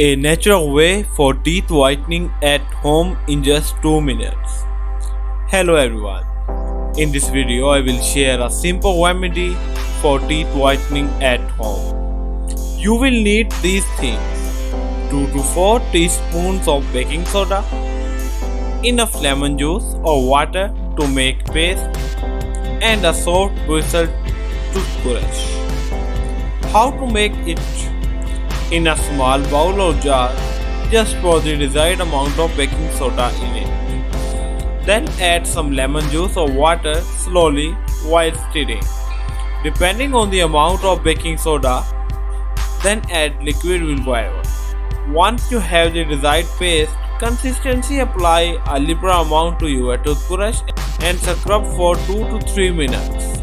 A natural way for teeth whitening at home in just 2 minutes. Hello everyone. In this video I will share a simple remedy for teeth whitening at home. You will need these things: 2 to 4 teaspoons of baking soda, enough lemon juice or water to make paste, and a soft bristle toothbrush. How to make it? In a small bowl or jar, just pour the desired amount of baking soda in it. Then add some lemon juice or water slowly while stirring, depending on the amount of baking soda. Then add liquid vinegar. Once you have the desired paste consistency, apply a liberal amount to your toothbrush and scrub for 2 to 3 minutes.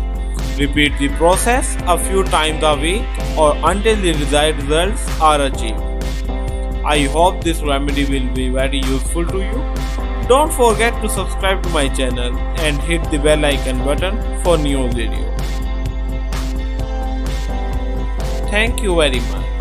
Repeat the process a few times a week or until the desired results are achieved. I hope this remedy will be very useful to you. Don't forget to subscribe to my channel and hit the bell icon button for new videos. Thank you very much.